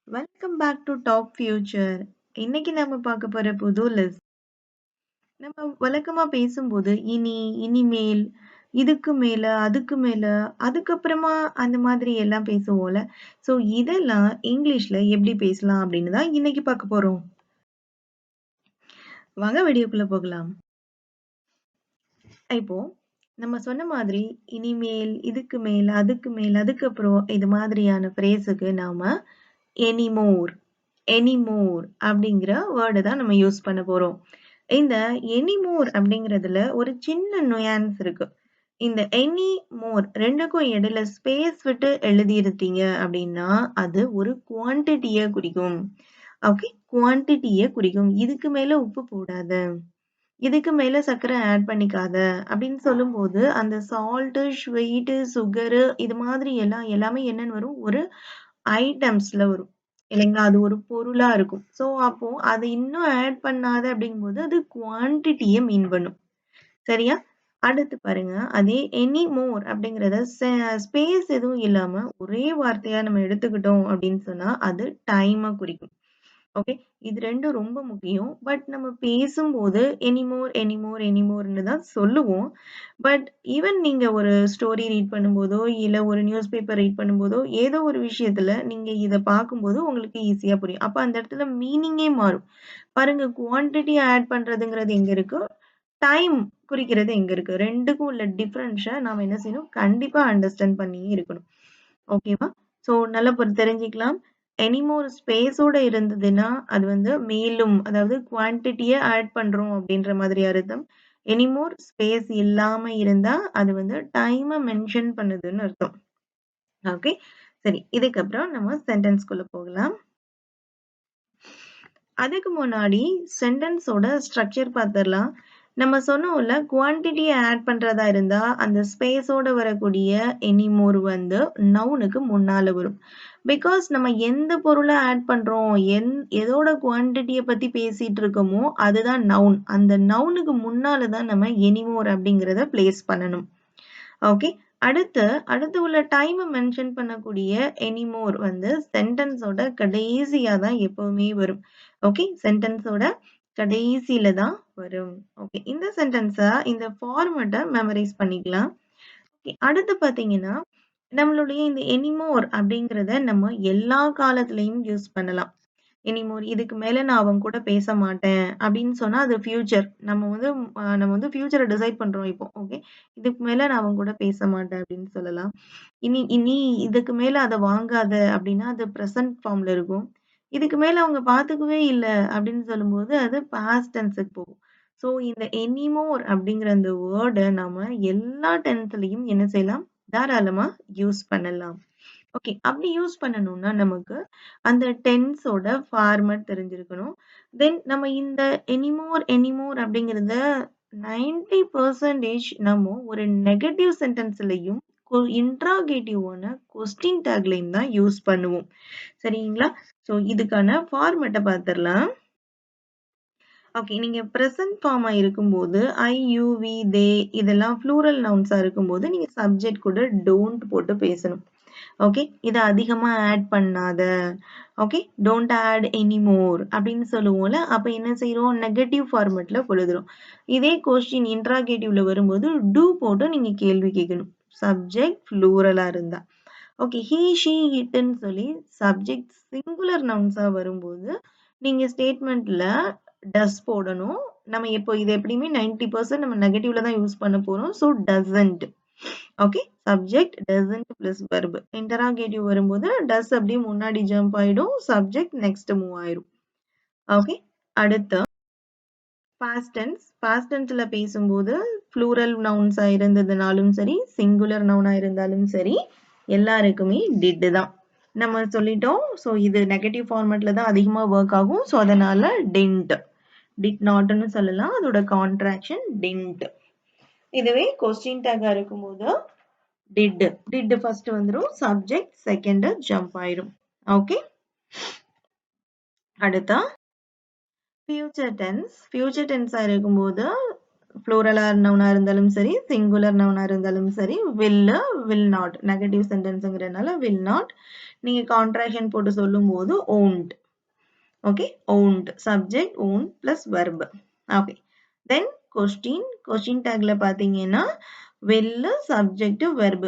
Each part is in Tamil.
Welcome back to Top Future. இன்னைக்கு நம்ம பார்க்க போற புது லிஸ்ட். நம்ம வழக்கமா பேசும்போது இனி, இனிமேல், இதுக்கு மேல, அதுக்கு மேல, அதுக்கப்புறமா அந்த மாதிரி எல்லாம் பேசுவோம்ல. ஸோ இதெல்லாம் இங்கிலீஷ்ல எப்படி பேசலாம் அப்படின்னு தான் இன்னைக்கு பார்க்க போறோம். வாங்க வீடியோக்குள்ள போகலாம். இப்போ நம்ம சொன்ன மாதிரி இனிமேல், இதுக்கு மேல, அதுக்கு மேல, அதுக்கப்புறம் இது மாதிரியான ஃப்ரேஸுக்கு நாம எனிமோர் எனிமோர் அப்படிங்கிற வேர்டு தான் நம்ம யூஸ் பண்ண போறோம். இந்த எனிமோர் அப்படிங்கிறதுல ஒரு சின்ன நுயான்ஸ் இருக்கு. இந்த எனி மோர் ரெண்டுக்கும் இடையில ஸ்பேஸ் விட்டு எழுதியிருந்தீங்க அப்படின்னா அது ஒரு குவான்டிட்டியை குறிக்கும். ஓகே, குவான்டிட்டியை குறிக்கும். இதுக்கு மேல உப்பு போடாத, இதுக்கு மேல சர்க்கரை ஆட் பண்ணிக்காத அப்படின்னு சொல்லும்போது அந்த சால்ட், ஸ்வீட், சுகர் இது மாதிரி எல்லாமே என்னன்னு வரும், ஒரு ஐட்டம்ஸ்ல வரும் இல்லைங்களா? அது ஒரு பொருளா இருக்கும். ஸோ அப்போ அது இன்னும் ஆட் பண்ணாத அப்படிங்கும்போது அது குவான்டிட்டிய மீன் பண்ணும். சரியா? அடுத்து பாருங்க. அதே எனி மோர் அப்படிங்கிறத ஸ்பேஸ் எதுவும் இல்லாம ஒரே வார்த்தையா நம்ம எடுத்துக்கிட்டோம் அப்படின்னு சொன்னா அது டைம குறிக்கும். ஓகே. இது 2ம் ரொம்ப முக்கியம். பட் நம்ம பேசும்போது எனிமோர், எனிமோர், எனிமோர்ன்னு தான் சொல்லுவோம். பட் ஈவன் நீங்க ஒரு ஸ்டோரி ரீட் பண்ணும்போதோ, இல்ல ஒரு நியூஸ் பேப்பர் ரீட் பண்ணும்போதோ, ஏதோ ஒரு விஷயத்துல நீங்க இத பார்க்கும்போது உங்களுக்கு ஈஸியா புரியும். அப்ப அந்த இடத்துல மீனிங்கே மாறும். பாருங்க, குவான்டிட்டி ஆட் பண்றதுங்கிறது எங்க இருக்கு? டைம் குறிக்கிறது எங்க இருக்கு? 2க்கும் உள்ள டிஃபரன்ஸ நாம என்ன செய்யணும்? கண்டிப்பா அண்டர்ஸ்டாண்ட் பண்ணியே இருக்கணும். ஓகேவா? ஸோ நல்லா தெரிஞ்சுக்கலாம். எனிமோர் ஸ்பேஸோட இருந்ததுன்னா, அது வந்து மேலும் அதாவது குவான்டிட்டிய ஆட் பண்றோம் அப்படின்ற மாதிரி அர்த்தம். எனிமோர் ஸ்பேஸ் இல்லாம இருந்தா, அது வந்து டைம மென்ஷன் பண்ணுதுன்னு அர்த்தம். ஓகே. சரி. இதுக்கப்புறம் நம்ம சென்டென்ஸ்குள்ள போகலாம். அதுக்கு முன்னாடி சென்டென்ஸோட ஸ்ட்ரக்சர் பார்த்துடலாம். நம்ம சொன்னோம்ல, குவான்டிட்டிய ஆட் பண்றதா இருந்தா, அந்த ஸ்பேஸோட வரக்கூடிய எனிமோர் வந்து நவுனுக்கு முன்னால வரும். பிகாஸ் நம்ம எந்த பொருள ஆட் பண்றோம், எதோட குவான்டிட்டிய பத்தி பேசிட்டு இருக்கோமோ, அதுதான் நவுன். அந்த நவுனுக்கு முன்னால தான் நம்ம எனிமோர் அப்படிங்கிறத பிளேஸ் பண்ணணும். ஓகே. அடுத்து உள்ள டைம மென்ஷன் பண்ணக்கூடிய எனிமோர் வந்து சென்டென்ஸோட கடைசியா தான் எப்பவுமே வரும். ஓகே. சென்டென்ஸோட கடைசியில தான் வரும். ஓகே. இந்த சென்டென்ஸ இந்த ஃபார்மட்ட மெமரைஸ் பண்ணிக்கலாம். ஓகே. அடுத்து பார்த்தீங்கன்னா, நம்மளுடைய இந்த எனிமோர் அப்படிங்கிறத நம்ம எல்லா காலத்திலயும் யூஸ் பண்ணலாம். எனிமோர் இதுக்கு மேல நான் அவன் கூட பேச மாட்டேன் அப்படின்னு சொன்னா அது ஃபியூச்சர். நம்ம வந்து ஃபியூச்சர டிசைட் பண்றோம் இப்போ. ஓகே. இதுக்கு மேல நான் அவன் கூட பேச மாட்டேன் அப்படின்னு சொல்லலாம். இனி இனி இதுக்கு மேல அத வாங்காத அப்படின்னா அது பிரசன்ட் ஃபார்ம்ல இருக்கும். இதுக்கு மேல அவங்க பார்த்துக்கவே இல்ல அப்படின்னு சொல்லும்போது அது பாஸ்ட் டென்ஸ்க்கு போகும். ஸோ இந்த எனிமோர் அப்படிங்கிற அந்த வேர்ட நாம எல்லா டென்ஸ்லயும் என்ன செய்யலாம்? தாராளமா யூஸ் பண்ணலாம். ஓகே. அப்படி யூஸ் பண்ணணும்னா நமக்கு அந்த டென்ஸோட ஃபார்மட் தெரிஞ்சிருக்கணும். தென் நம்ம இந்த எனிமோர் அப்படிங்கிறத 90% நம்ம ஒரு நெகட்டிவ் சென்டென்ஸ்லயும் இன்ட்ராகேட்டிவான கொஸ்டின் டேக்லயும் தான் யூஸ் பண்ணுவோம். சரிங்களா? ஸோ இதுக்கான ஃபார்மட்ட பார்த்துரலாம். ஓகே. நீங்க பிரசன்ட் ஃபார்மா இருக்கும்போது ஐ, யூ, வி, தே இதெல்லாம் ப்ளூரல் நவுன்ஸா இருக்கும்போது நீங்க சப்ஜெக்ட் கூட டோன்ட் போட்டு பேசணும். ஓகே. இத அதிகமா ஆட் பண்ணாத. ஓகே. டோன்ட் ஆட் எனிமோர் அப்படின்னு சொல்லுவோம்ல. அப்ப என்ன செய்றோம்? நெகட்டிவ் ஃபார்மட்ல எழுதுறோம். இதே கொஸ்டின் இன்ட்ராகேட்டிவ்ல வரும்போது டூ போட்டு நீங்க கேள்வி கேட்கணும். சப்ஜெக்ட் ப்ளூரலா இருந்தா. ஓகே. ஹி, ஷி, இட்ன்னு சொல்லி சப்ஜெக்ட் சிங்குலர் நவுன்ஸா வரும்போது நீங்க ஸ்டேட்மெண்ட்ல டஸ் போடணும். நம்ம இப்போ இது எப்படியுமே 90% நம்ம நெகட்டிவ்ல தான் யூஸ் பண்ண போறோம். So doesn't. Okay. Subject doesn't plus verb. Interrogative வரும்போது டஸ் அப்படியே முன்னாடி ஜம்ப் ஆயிடும். சப்ஜெக்ட் நெக்ஸ்ட் மூவ் ஆயிரும். ஓகே. அடுத்து பாஸ்ட் டென்ஸ். பாஸ்ட் டென்ஸ்ல பேசும்போது ப்ளூரல் நவுன்ஸா இருந்ததுனாலும் சரி, சிங்குலர் நவுனா இருந்தாலும் சரி, எல்லாருக்குமே டிட் தான். நம்ம சொல்லிட்டோம். ஸோ இது நெகட்டிவ் ஃபார்மேட்ல தான் அதிகமா ஒர்க் ஆகும். ஸோ அதனால டிண்ட். டிட் நாட்னு சொல்லலாம். அதோட கான்ட்ராக்ஷன் டிண்ட். இதுவே கொஸ்டின் டேக்கா இருக்கும்போது டிட். டிட் ஃபர்ஸ்ட் வந்துரும். சப்ஜெக்ட் செகண்ட் ஜம்ப் ஆயிரும். ஓகே. அடுத்தா ஃபியூச்சர் டென்ஸ். ஃபியூச்சர் டென்ஸா இருக்கும்போது ப்ளூரலா நவுனா இருந்தாலும் சரி, சிங்குலர் நவுனா இருந்தாலும் சரி, will not. நெகட்டிவ் சென்டென்ஸ்ங்கிறதுனால will not. நீங்க கான்ட்ராக்ஷன் போட்டு சொல்லும்போது owned. Okay, owned. Subject own plus verb. Okay. Then question டேக்ல பாத்தீங்கன்னா will, சப்ஜெக்ட், verb.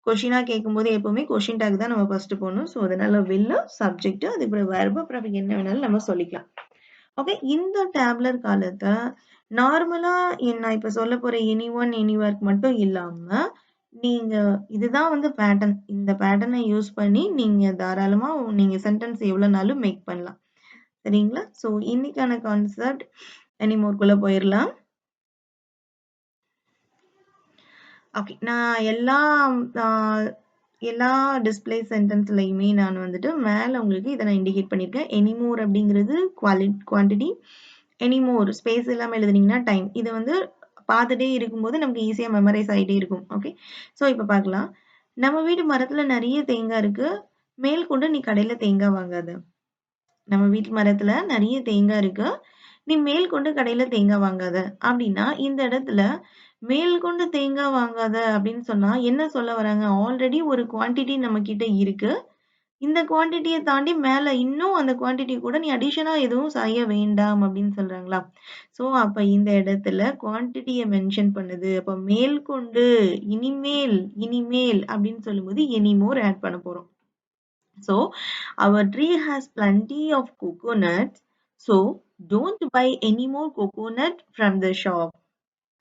கொஸ்டினா கேட்கும்போது எப்பவுமே கொஸ்டின் டேக் தான் நம்ம ஃபர்ஸ்ட் போடணும். ஸோ அதனால will, சப்ஜெக்ட், அதுக்கப்புறம் verb, அப்புறம் என்ன வேணாலும் நம்ம சொல்லிக்கலாம். ஓகே, இந்த டேப்லர் காலத்தை நார்மலா நான் இப்ப சொல்ல போற எனி ஒன் எனிவேர்க்கு மட்டும் இல்லாம நீங்க இதுதான் வந்து பேட்டர்ன். இந்த பேட்டர்னை யூஸ் பண்ணி நீங்க தாராளமா நீங்க சென்டென்ஸ் எவ்வளவுனாலும் மேக் பண்ணலாம். சரிங்களா? ஸோ இன்னைக்கான கான்செப்ட் எனிமோர்க்குள்ள போயிடலாம். ஓகே, நான் எல்லா டிஸ்பிளே சென்டென்ஸ்லயுமே நான் வந்துட்டு மேல உங்களுக்கு இதை நான் இண்டிகேட் பண்ணியிருக்கேன். எனிமோர் அப்படிங்கிறது குவான்டிட்டி, எனிமோர் ஸ்பேஸ் இல்லாம எழுதுனீங்கன்னா டைம். இது வந்து பார்த்துட்டே இருக்கும்போது நமக்கு ஈஸியா மெமரைஸ் ஆகிட்டே இருக்கும். ஓகே, ஸோ இப்போ பார்க்கலாம். நம்ம வீட்டு மரத்துல நிறைய தேங்காய் இருக்கு, மேல் கொண்டு நீ கடையில தேங்காய் வாங்காத. நம்ம வீட்டு மரத்துல நிறைய தேங்காய் இருக்கு, நீ மேல் கொண்டு கடையில தேங்காய் வாங்காத அப்படின்னா இந்த இடத்துல மேல் கொண்டு தேங்காய் வாங்காத அப்படின்னு சொன்னா என்ன சொல்ல வராங்க? ஆல்ரெடி ஒரு குவான்டிட்டி நம்ம கிட்ட இருக்கு, இந்த குவான்டிட்டியை தாண்டி மேல இன்னும் அந்த குவான்டிட்டி கூட நீ அடிஷனா எதுவும் செய்ய வேண்டாம் அப்படின்னு சொல்றாங்களா? சோ அப்ப இந்த இடத்துல குவான்டிட்டியை மென்ஷன் பண்ணுது. அப்ப மேல் கொண்டு இனிமேல் அப்படின்னு சொல்லும்போது எனிமோர் ஆட் பண்ண போறோம். So our tree has plenty of coconuts, so don't buy any more coconut from the shop.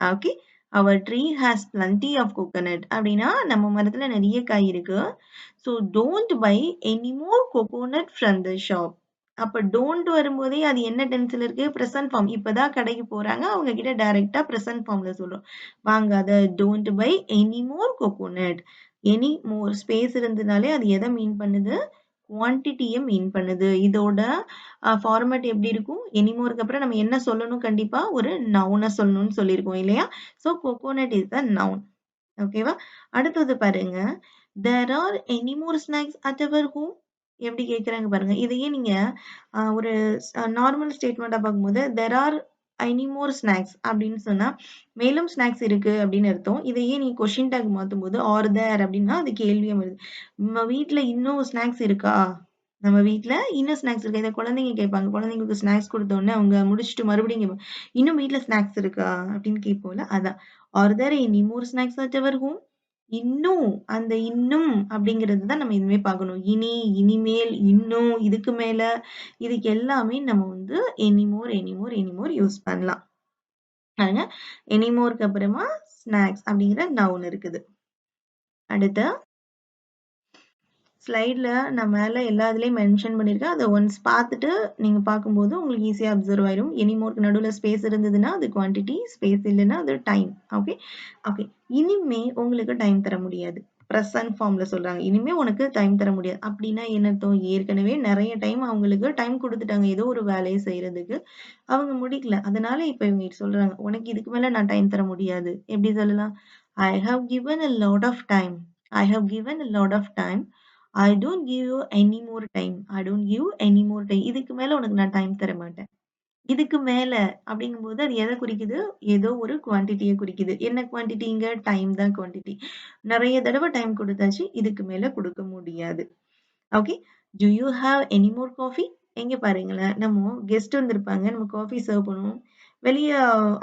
Okay, our tree has plenty of coconut அப்படின்னா நம்ம மரத்துல நிறைய காய் இருக்கு, so don't buy any more coconut from the shop. அப்ப don't வரும்போதே அது என்ன டென்ஸ்ல இருக்கு? present form. இப்பதான் கடைக்கு போறாங்க, அவங்க கிட்ட டைரக்டா present formல சொல்றோம். வாங்காத, don't buy any more coconut. any more space இருந்ததுனாலே அது எதை மீன் பண்ணுது? குவான்டிட்டியை மீன் பண்ணுது. இதோட ஃபார்மேட் எப்படி இருக்கும்? எனிமோருக்கு அப்புறம் நம்ம என்ன சொல்லணும்? கண்டிப்பா ஒரு நவுனை சொல்லணும்னு சொல்லியிருக்கோம் இல்லையா? So coconut is the noun. ஓகேவா? அடுத்தது பாருங்க, there are any more snacks at our home. எப்படி கேட்குறாங்க பாருங்க. இதையே நீங்க ஒரு நார்மல் ஸ்டேட்மெண்ட்டா பார்க்கும்போது there are any more snacks அப்படின்னு சொன்னா மேலும் ஸ்நாக்ஸ் இருக்கு அப்படின்னு அர்த்தம். இதையே நீ கொஸ்டின் டேக் மாத்தும் போது ஆர் தேர் அப்படின்னா அது கேள்வியா வருது. நம்ம வீட்ல இன்னும் ஸ்நாக்ஸ் இருக்கா? நம்ம வீட்ல இன்னும் ஸ்நாக்ஸ் இருக்கா? இதை குழந்தைங்க கேட்பாங்க. குழந்தைங்களுக்கு ஸ்நாக்ஸ் கொடுத்த உடனே அவங்க முடிச்சுட்டு மறுபடியும் கேட்பாங்க, இன்னும் வீட்ல ஸ்நாக்ஸ் இருக்கா அப்படின்னு கேட்போம்ல, அதான் are there any more snacks at our home. இன்னும், அந்த இன்னும் அப்படிங்கிறது தான் நம்ம இனிமே பார்க்கணும். இனி, இனிமேல், இன்னும், இதுக்கு மேல, இதுக்கு எல்லாமே நம்ம வந்து எனிமோர் யூஸ் பண்ணலாம். பாருங்க, எனிமோருக்கு அப்புறமா ஸ்நாக்ஸ் அப்படிங்கிற நவுன் இருக்குது. அடுத்து ஸ்லைட்ல நான் மேல எல்லா இதுலயும் மென்ஷன் பண்ணியிருக்கேன். அதை ஒன்ஸ் பார்த்துட்டு நீங்க பார்க்கும்போது உங்களுக்கு ஈஸியா அப்சர்வ் ஆயிரும். எனிமோருக்கு நடுவுல ஸ்பேஸ் இருந்ததுன்னா அது குவான்டிட்டி, ஸ்பேஸ் இல்லைன்னா அது டைம். Okay, okay. இனிமே உங்களுக்கு டைம் தர முடியாது. ப்ரெசன்ட் ஃபார்ம்ல சொல்றாங்க. இனிமே உனக்கு டைம் தர முடியாது. அப்படின்னா என்ன அர்த்தம்? ஏற்கனவே நிறைய டைம் அவங்களுக்கு டைம் கொடுத்துட்டாங்க ஏதோ ஒரு வேலையை செய்யறதுக்கு, அவங்க முடிக்கல. அதனால இப்ப இவங்க சொல்றாங்க, உனக்கு இதுக்கு மேல நான் டைம் தர முடியாது. எப்படி சொல்லலாம்? I have given a lot of time. I have given a lot of time. I don't give you any more time. I don't give any more time. இதுக்கு மேல உனக்கு நான் டைம் தர மாட்டேன். இதுக்கு மேல அப்படிங்கும்போது அது எதை குறிக்குது? ஏதோ ஒரு குவான்டிட்டியை குறிக்குது. என்ன குவான்டிட்டிங்க? டைம் தான் குவான்டிட்டி. நிறைய தடவை டைம் கொடுத்தாச்சு, இதுக்கு மேல கொடுக்க முடியாது. Okay, do you have any more coffee? எங்க பாருங்களேன், நம்ம கெஸ்ட் வந்திருப்பாங்க, நம்ம காஃபி சர்வ் பண்ணுவோம். வெளிய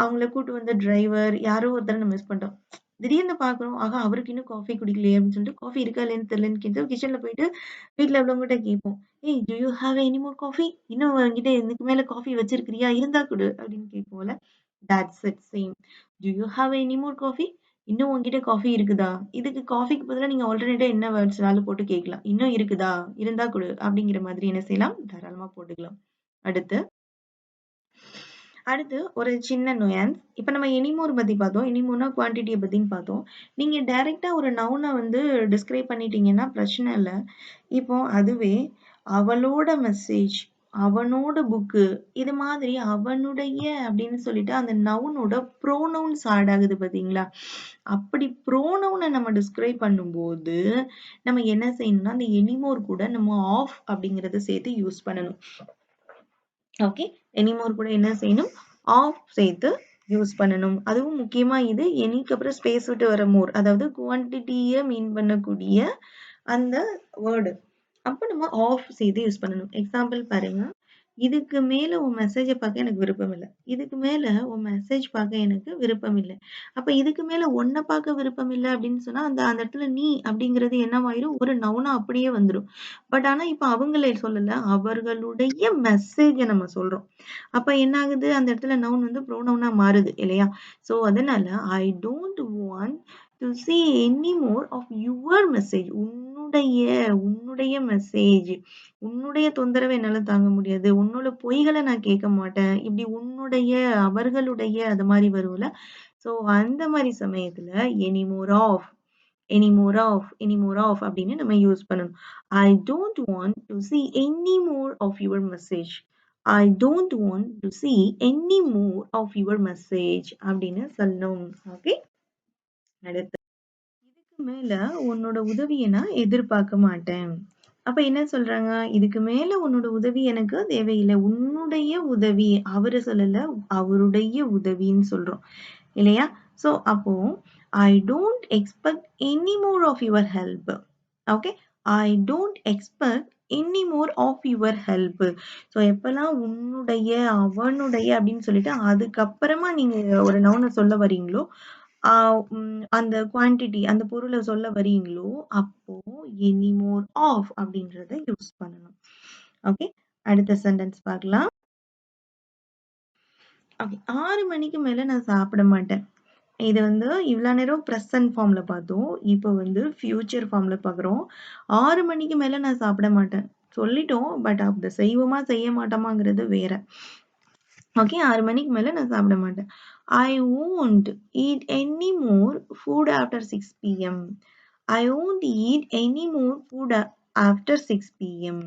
அவங்கள கூட்டு வந்த டிரைவர் யாரோ ஒருத்தரை நம்ம மிஸ் பண்ணிட்டோம். திடீர்னு பார்க்குறோம், ஆகா அவருக்கு இன்னும் காஃபி குடிக்கலையே அப்படின்னு சொல்லிட்டு காஃபி இருக்கா இல்லையான்னு தெரியலன்னு கேட்டு கிச்சன்ல போயிட்டு வீட்ல உள்ளவங்ககிட்ட கேட்போம். ஏய், do you have any more coffee? இன்னும் உன்கிட்ட இதுக்கு மேல காஃபி வச்சிருக்கிறியா? இருந்தா குடு அப்படின்னு கேட்போம்ல. That's it, same. Do you have any more coffee? இன்னும் உன்கிட்ட காஃபி இருக்குதா? இதுக்கு காஃபிக்கு பதிலா நீங்க ஆல்டர்னேட்டா என்ன வேர்ட்ஸ்னாலும் போட்டு கேட்கலாம். இன்னும் இருக்குதா? இருந்தா குடு அப்படிங்கிற மாதிரி என்ன செய்யலாம்? தாராளமா போட்டுக்கலாம். அடுத்து ஒரு சின்ன நுயான்ஸ். இப்ப நம்ம எனிமோர் பத்தி பார்த்தோம். எனிமோர்னா குவான்டிட்டிய பத்தின்னு பார்த்தோம். நீங்க டைரக்ட்டா ஒரு நவுன வந்து டிஸ்கிரைப் பண்ணிட்டீங்கன்னா பிரச்சனை இல்ல. இப்போ அதுவே அவளோட மெசேஜ், அவனோட புக்கு, இது மாதிரி அவனுடைய அப்படின்னு சொல்லிட்டு அந்த நவுனோட ப்ரோனவுன்ஸ் ஆட் ஆகுது பாத்தீங்களா? அப்படி ப்ரோனவுனை நம்ம டிஸ்கிரைப் பண்ணும்போது நம்ம என்ன செய்யணும்னா அந்த எனிமோர் கூட நம்ம ஆஃப் அப்படிங்கறத சேர்த்து யூஸ் பண்ணணும். ஓகே, எனிமோர் கூட என்ன செய்யணும்? ஆஃப் சேர்த்து யூஸ் பண்ணணும். அதுவும் முக்கியமா இது எனிக்கு அப்புறம் ஸ்பேஸ் விட்டு வர மோர். அதாவது குவான்டிட்டிய மீன் பண்ணக்கூடிய அந்த வேர்டு. அப்ப நம்ம ஆஃப் செய்து யூஸ் பண்ணணும். எக்ஸாம்பிள் பாருங்க. இதுக்கு மேல உன் மெசேஜ பார்க்க எனக்கு விருப்பம் இல்ல. இதுக்கு மேல உன் மெசேஜ் பார்க்க எனக்கு விருப்பம் இல்ல. அப்ப இதுக்கு மேல உன்ன பார்க்க விருப்பம் இல்ல அப்படின்னு சொன்னா, அந்த அந்த இடத்துல நீ அப்படிங்கிறது என்னவாயிரும்? ஒரு நவுனா அப்படியே வந்துரும். பட் ஆனா இப்ப அவங்களே சொல்லல. அவர்களுடைய மெசேஜ நம்ம சொல்றோம். அப்ப என்ன ஆகுது? அந்த இடத்துல நவுன் வந்து ப்ரோனவுனா மாறுது இல்லையா? ஸோ அதனால I don't want to see any more of your message. உன்னுடைய மெசேஜ். உன்னுடைய தொந்தரவ என்னால தாங்க முடியாது. உன்னோட பொய்கள நான் கேட்க மாட்டேன். இப்படி உன்னுடைய, அவர்களுடைய அது மாரி வரும்ல. ஸோ அந்த மாரி சமயத்துல any more of, any more of, any more of அப்படின்னு நம்ம யூஸ் பண்ணணும். I don't want to see any more of your message. I don't want to see any more of your message அப்படின்னு சொல்லணும். ஓகே. அடுத்து இதுக்கு மேல உன்னோட உதவிய நான் எதிர்பார்க்க மாட்டேன். அப்ப என்ன சொல்றாங்க? இதுக்கு மேல உன்னோட உதவி எனக்கு தேவையில்ல. உன்னுடைய உதவி. அவரு சொல்லல. அவருடைய உதவின்னு சொல்றோம். இல்லையா? ஸோ அப்போ I don't expect any more of your help. Okay. I don't expect any more of your help. So எப்பலாம் உன்னுடைய, அவனுடைய அப்படின்னு சொல்லிட்டு அதுக்கப்புறமா நீங்க ஒரு நவுன சொல்ல வரீங்களோ, அந்த குவான்டிட்டி அந்த பொருள சொல்ல வரீங்களோ, அப்போ எனி மோர் ஆஃப் அப்படின்றத யூஸ் பண்ணணும். ஓகே. அடுத்த சென்டென்ஸ் பார்க்கலாம். ஓகே. 6 மணிக்கு மேல நான் சாப்பிட மாட்டேன். இது வந்து இவ்ளோ நேரம் பிரசன்ட் ஃபார்ம்ல பார்த்தோம். இப்போ வந்து ஃபியூச்சர் ஃபார்ம்ல பார்க்குறோம். 6 மணிக்கு மேல நான் சாப்பிட மாட்டேன். சொல்லிட்டோம். பட் அத செய்வோமா, செய்ய மாட்டோமாங்கிறது வேற. ஓகே. 6 மணிக்கு மேல நான் சாப்பிட மாட்டேன். I won't eat any more food after 6 PM. I won't eat any more food after 6 PM.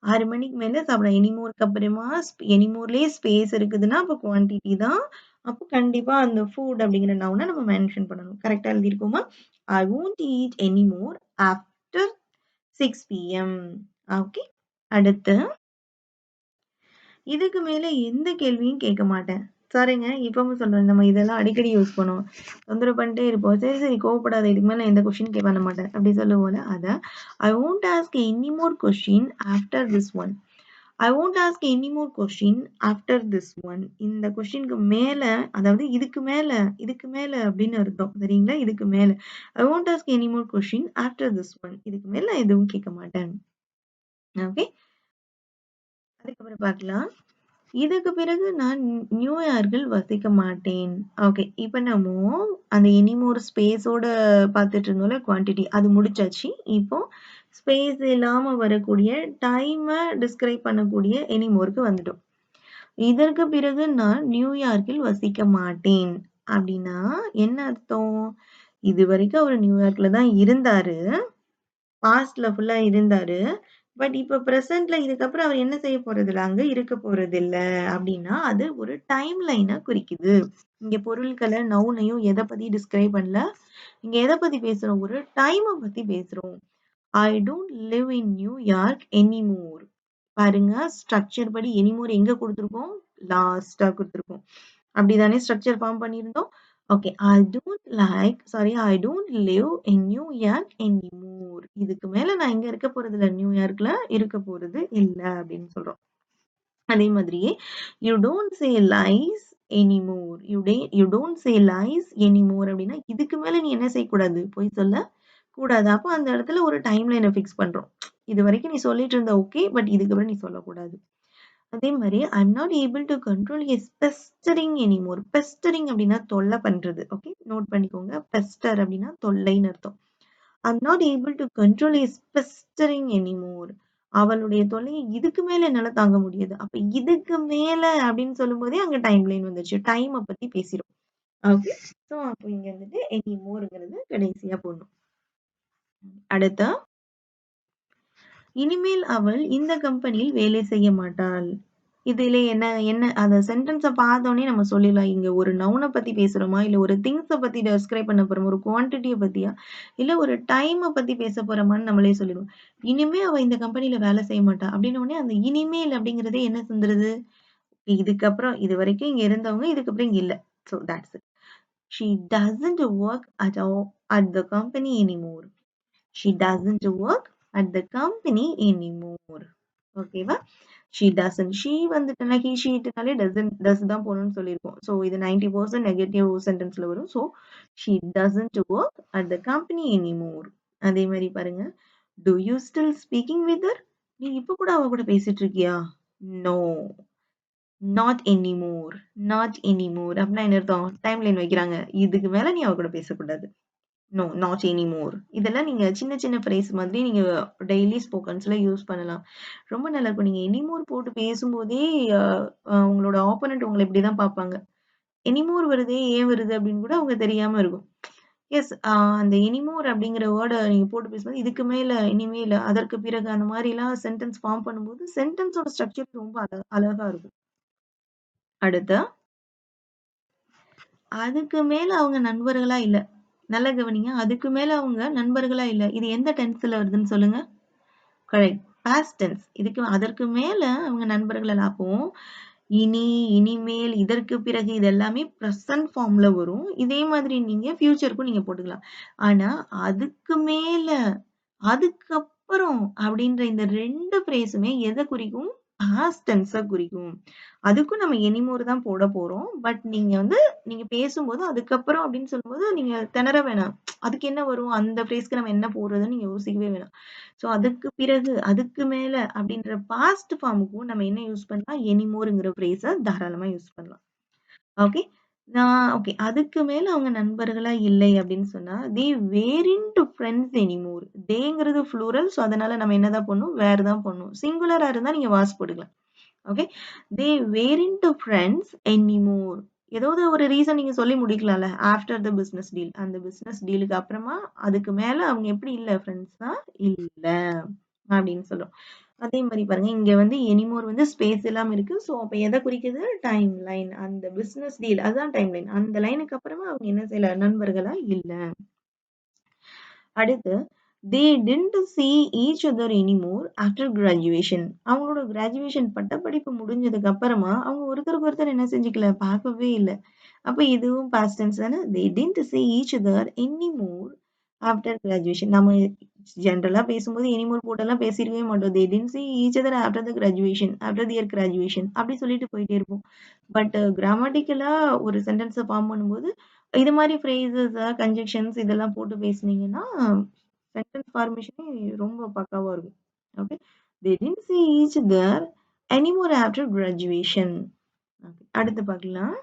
6 மணிக்கு மேல சாப்பிட எனிமோருக்கு அப்புறமா எனிமோர்லயே ஸ்பேஸ் இருக்குதுன்னா, அப்ப குவான்டிட்டி தான். அப்போ கண்டிப்பா அந்த ஃபுட் அப்படிங்கிற நவுன நம்ம மென்ஷன் பண்ணணும். கரெக்ட்டா எழுதியிருக்கோமா? I won't eat any more after 6 PM. Okay. அடுத்து இதுக்கு மேல எந்த கேள்வியும் கேட்க மாட்டேன். சாரிங்க, இப்பவும் சொல்றேன். நம்ம இதெல்லாம் அடிக்கடி யூஸ் பண்ணுவோம். தொந்தரவு பண்ணிட்டே இருப்போம். சரி, சரி கோவப்படாத. இதுக்கு மேல நான் எந்த கொஸ்டின் பண்ண மாட்டேன். அப்படி சொல்லுவோம்ல, அத I won't ask any more question after this one. I won't ask any more question after this one. இந்த கொஸ்டினுக்கு மேல, அதாவது இதுக்கு மேல அப்படின்னு அர்த்தம். சரிங்களா? இதுக்கு மேல. I won't ask any more question after this one. இதுக்கு மேல நான் எதுவும் கேட்க மாட்டேன். ஓகே. அதுக்கப்புறம் பார்க்கலாம். இதுக்கு பிறகு நான் நியூயார்க்கில் வசிக்க மாட்டேன். ஓகே. இப்ப நம்ம அந்த எனிமோர் ஸ்பேஸோட பார்த்துட்டு இருந்தோம்ல குவான்டிட்டி. அது முடிச்சாச்சு. இப்போ ஸ்பேஸ் இல்லாம வரக்கூடிய டைம டிஸ்கிரைப் பண்ணக்கூடிய எனிமோருக்கு வந்துட்டோம். இதற்கு பிறகு நான் நியூயார்க்கில் வசிக்க மாட்டேன். அப்படின்னா என்ன அர்த்தம்? இதுவரைக்கும் அவரு நியூயார்க்ல தான் இருந்தாரு. பாஸ்ட்ல ஃபுல்லா இருந்தாரு. பட் இப்ப பிரசன்ட்ல இதுக்கப்புறம் அவர் என்ன செய்ய போறதில்ல, அங்க இருக்க போறதில்ல அப்டின்னா, அது ஒரு டைம் லைன குறிக்குது. இங்க பொருட்கள, நவுனையும் எத பத்தி டிஸ்கிரைப் பண்ணல. இங்க எத பத்தி பேசுறோம்? ஒரு டைம பத்தி பேசுறோம். I don't live in New York anymore. பாருங்க, ஸ்ட்ரக்சர் படி எனிமோர் எங்க குடுத்துருக்கோம்? லாஸ்ட்டா குடுத்துருக்கோம். அப்படிதானே ஸ்ட்ரக்சர் ஃபார்ம் பண்ணியிருந்தோம்? Okay. I don't live in New York anymore. இதுக்கு மேல நான் எங்க இருக்க போறதில்ல. நியூயார்க்ல இருக்க போறது இல்ல அப்படின்னு சொல்றோம். அதே மாதிரியே you don't say lies anymore. You don't say lies anymore அப்படின்னா, இதுக்கு மேல நீ என்ன செய்யக்கூடாது? பொய் சொல்ல கூடாது. அப்போ அந்த இடத்துல ஒரு டைம் லைன ஃபிக்ஸ் பண்றோம். இதுவரைக்கும் நீ சொல்லிட்டு இருந்த ஓகே. பட் இதுக்கப்புறம் நீ சொல்லக்கூடாது. அதே மாரி I am not able to control his pestering anymore. Pestering அப்படின்னா தொல்ல பண்றது. ஓகே. நோட் பண்ணிக்கோங்க. பெஸ்டர் அப்படின்னா தொல்லைன்னு அர்த்தம். I am not able to control his pestering anymore. அவளுடைய தொல்லைய இதுக்கு மேல என்னால தாங்க முடியாது. அப்ப இதுக்கு மேல அப்படின்னு சொல்லும்போதே அங்க டைம் லைன் வந்துருச்சு. டைம பத்தி பேசிரும். ஓகே. சோ அப்போ இங்க வந்துட்டு எனிமோர்ங்கிறது கடைசியா போடணும். அடுத்து இனிமேல் அவள் இந்த கம்பெனியில் வேலை செய்ய மாட்டாள். இதுல என்ன என்ன அந்த சென்டென்ஸ பார்த்தோனே நம்ம சொல்லிடலாம். இங்க ஒரு நவுன பத்தி பேசுறோமா? இல்ல ஒரு திங்ஸ பத்தி டிஸ்கிரைப் பண்ண போறோமா? ஒரு குவான்டிட்டிய பத்தியா? இல்ல ஒரு டைம பத்தி பேச போறோமான்னு நம்மளே சொல்லிருவோம். இனிமே அவ இந்த கம்பெனில வேலை செய்ய மாட்டா. அப்படின்ன உடனே அந்த இனிமேல் அப்படிங்கிறதே என்ன செஞ்சுருது? இதுக்கப்புறம் இதுவரைக்கும் இங்க இருந்தவங்க இதுக்கப்புறம் இங்க இல்ல. So that's it. She doesn't work at all at the company anymore. She doesn't work at the company anymore. ஓகேவா? She doesn't. She வந்துட்டனா he she itனாலே does தான் போடணும்னு சொல்லியிருக்கோம். ஸோ இது 90% நெகட்டிவ் சென்டென்ஸ்ல வரும். So she doesn't work at the company anymore. அதே மாதிரி பாருங்க. Do you still speaking with her? நீ இப்ப கூட அவ கூட பேசிட்டு இருக்கியா? No. Not anymore. Not anymore. அப்படின்னா என்ன அர்த்தம்? டைம் லைன் வைக்கிறாங்க. இதுக்கு மேல நீ அவ கூட பேசக்கூடாது. No not anymore. இதெல்லாம் நீங்க சின்ன சின்ன ஃப்ரேஸ் மாதிரி நீங்க டெய்லி ஸ்போக்கன்ஸ்ல யூஸ் பண்ணலாம். ரொம்ப நல்லா இருக்கும். நீங்க எனிமோர் போட்டு பேசும்போதே உங்களோட ஆப்போனன்ட் உங்களை இப்படிதான் பார்ப்பாங்க. எனிமோர் வருதே ஏன் வருது அப்படின்னு கூட அவங்க தெரியாம இருக்கும். எஸ் அந்த எனிமோர் அப்படிங்கிற வேர்டை நீங்க போட்டு பேசும்போது இதுக்கு மேல இனிமேல் அதற்கு பிறகு அந்த மாதிரி எல்லாம் சென்டென்ஸ் ஃபார்ம் பண்ணும்போது சென்டென்ஸோட ஸ்ட்ரக்சர் ரொம்ப அழகா இருக்கும். அடுத்த அதுக்கு மேல அவங்க நண்பர்களா இல்ல. நல்லா கவனிங்க. அதுக்கு மேல அவங்க நண்பர்களா இல்ல. இது எந்த டென்ஸ்ல வருதுன்னு சொல்லுங்க. கரெக்ட். Past tense. அதற்கு மேல அவங்க நண்பர்கள் எல்லாம். அப்போ இனி, இனிமேல், இதற்கு பிறகு இது எல்லாமே பிரசன்ட் ஃபார்ம்ல வரும். இதே மாதிரி நீங்க ஃபியூச்சருக்கும் நீங்க போட்டுக்கலாம். ஆனா அதுக்கு மேல, அதுக்கப்புறம் அப்படின்ற இந்த 2 ஃப்ரேஸுமே எத குறிக்கும்? பாஸ்ட் டென்ஸ குறிக்கும். அதுக்கும் நம்ம எனிமோர் தான் போட போறோம். பட் நீங்க பேசும்போது அதுக்கப்புறம் அப்படின்னு சொல்லும்போது நீங்க திணற வேணாம். அதுக்கு என்ன வரும்? அந்த ஃப்ரேஸ்க்கு நம்ம என்ன போடுறதுன்னு நீங்க யோசிக்கவே வேணாம். ஸோ அதுக்கு பிறகு, அதுக்கு மேல அப்படின்ற பாஸ்ட் ஃபார்முக்கும் நம்ம என்ன யூஸ் பண்ணலாம்? எனிமோர்ங்கிற ஃப்ரேஸ தாராளமா யூஸ் பண்ணலாம். ஓகே. ஓகே. அதுக்கு மேல அவங்க நண்பர்களா இல்லை அப்படின்னு சொன்னா, தே weren't friends anymore. தேங்கிறது plural. So அதனால நம்ம என்னதான் பண்ணணும்? வேர் தான் பண்ணணும். சிங்குலரா இருந்தா நீங்க வாஸ் போட்டுக்கலாம். Okay. They weren't friends anymore. ஏதாவது ஒரு ரீசன் நீங்க சொல்லி முடிக்கலாம்ல. After the business deal. அந்த பிசினஸ் டீலுக்கு அப்புறமா அதுக்கு மேல அவங்க எப்படி இல்ல? ஃப்ரெண்ட்ஸா இல்ல அப்படின்னு சொல்றோம். அதே மாதிரி பாருங்க. இங்க எனிமோர் ஸ்பேஸ் இல்லாம இருக்கு. ஸோ அப்ப எதை குறிக்குது? Time line. அந்த பிசினஸ் டீல் அதுதான் டைம் லைன். அந்த லைனுக்கு அப்புறமா அவங்க என்ன செய்யல? நண்பர்களா இல்ல. அடுத்து they didn't see each other anymore after graduation. அவங்களோட கிராஜுவேஷன் பட்டப்படிப்பு முடிஞ்சதுக்கு அப்புறமா அவங்க ஒருத்தருக்கு ஒருத்தர் என்ன செஞ்சுக்கல? பார்க்கவே இல்ல. அப்ப இதுவும் பாஸ்ட் டென்ஸ் தானே. they didn't see each other anymore after graduation. நம்ம ஜென்ரலா பேசும்போது எனிமோர் போட்டெல்லாம் பேசிருக்கவே மாட்டோம். they didn't see each other after the graduation, after their graduation அப்படி சொல்லிட்டு போயிட்டே இருப்போம். பட் கிராமட்டிக்கலா ஒரு சென்டென்ஸை ஃபார்ம் பண்ணும்போது இது மாதிரி ஃப்ரேசஸ், கன்ஜெக்ஷன்ஸ் இதெல்லாம் போட்டு பேசுனீங்கன்னா சென்டென்ஸ் ஃபார்மேஷனே ரொம்ப பக்காவா இருக்கும். Okay. they didn't see each other anymore after graduation. அடுத்து பார்க்கலாம்.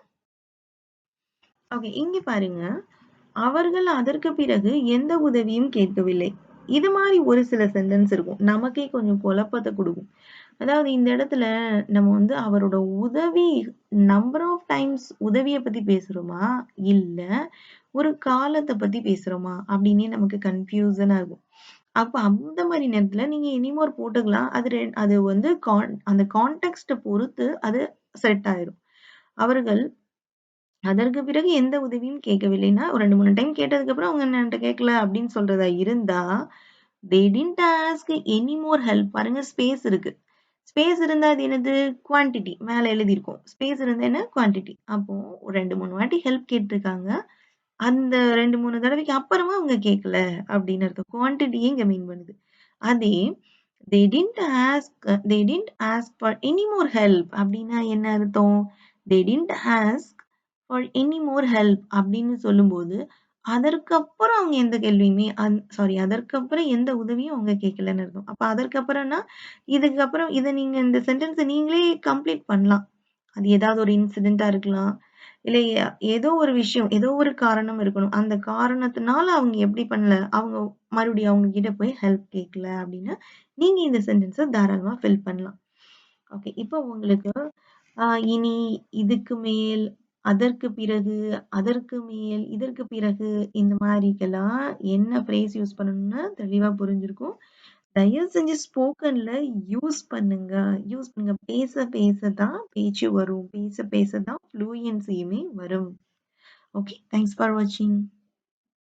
ஓகே. இங்க பாருங்க. அவர்கள் அதற்கு பிறகு எந்த உதவியும் கேட்கவில்லை. இது மாதிரி ஒரு சில சென்டென்ஸ் இருக்கும். நமக்கே கொஞ்சம் குழப்பத்தை கொடுக்கும். அதாவது இந்த இடத்துல நம்ம அவரோட உதவி நம்பர் ஆஃப் டைம்ஸ் உதவியை பத்தி பேசுறோமா? இல்ல ஒரு காலத்தை பத்தி பேசுறோமா? அப்படின்னே நமக்கு கன்ஃபியூசனா இருக்கும். அப்ப அந்த மாதிரி நேரத்துல நீங்க எனிமோர் போட்டுக்கலாம். அது அந்த கான்டெக்ஸ்ட பொறுத்து அது செட் ஆயிரும். அவர்கள் அதற்கு பிறகு எந்த உதவியும் கேட்கவில்லைன்னா, ஒரு 2, 3 டைம் கேட்டதுக்கு அப்புறம் அவங்க என்ட்ட கேட்கல அப்படின்னு சொல்றதா இருந்தா, they didn't ask any more help. பாருங்க ஸ்பேஸ் இருக்கு. ஸ்பேஸ் இருந்தா அது என்னது? குவான்டிட்டி. மேல எழுதியிருக்கும். ஸ்பேஸ் இருந்தா என்ன? குவான்டிட்டி. அப்போ ஒரு 2, 3 வாட்டி ஹெல்ப் கேட்டிருக்காங்க. அந்த 2, 3 தடவைக்கு அப்புறமா அவங்க கேட்கல அப்படின்னு அர்த்தம். குவான்டிட்டியே இங்க மீன் பண்ணுது. அதே they didn't ask for any more help அப்படின்னா என்ன அர்த்தம்? they didn't ask for any more help அப்படின்னு சொல்லும்போது அதற்கப்புறம் அவங்க எந்த கேள்வியுமே அதற்கப்புறம் எந்த உதவியும் அவங்க கேட்கலன்னு அர்த்தம். அப்ப அதற்கப்புறம்னா இதுக்கப்புறம் இதை நீங்க இந்த சென்டென்ஸை நீங்களே கம்ப்ளீட் பண்ணலாம். அது ஏதாவது ஒரு இன்சிடென்ட்டா இருக்கலாம். இல்ல ஏதோ ஒரு விஷயம், ஏதோ ஒரு காரணம் இருக்கணும். அந்த காரணத்தினால அவங்க எப்படி பண்ணல? அவங்க மறுபடியும் அவங்க கிட்ட போய் ஹெல்ப் கேட்கல அப்படின்னா, நீங்க இந்த சென்டென்ஸை தாராளமா ஃபில் பண்ணலாம். ஓகே. இப்போ உங்களுக்கு இனி, இதுக்கு மேல், அதற்கு பிறகு, அதற்கு மேல், இதற்கு பிறகு இந்த மாதிரிக்கெல்லாம் என்ன ஃப்ரேஸ் யூஸ் பண்ணணும்னு தெளிவா புரிஞ்சிருக்கும். தயவு செஞ்சு ஸ்போக்கன்ல யூஸ் பண்ணுங்க. பேச பேச தான் பேச்சு வரும். பேச பேச தான் ஃப்ளூயன்சியுமே வரும். ஓகே. தேங்க்ஸ் ஃபார் வாட்சிங்.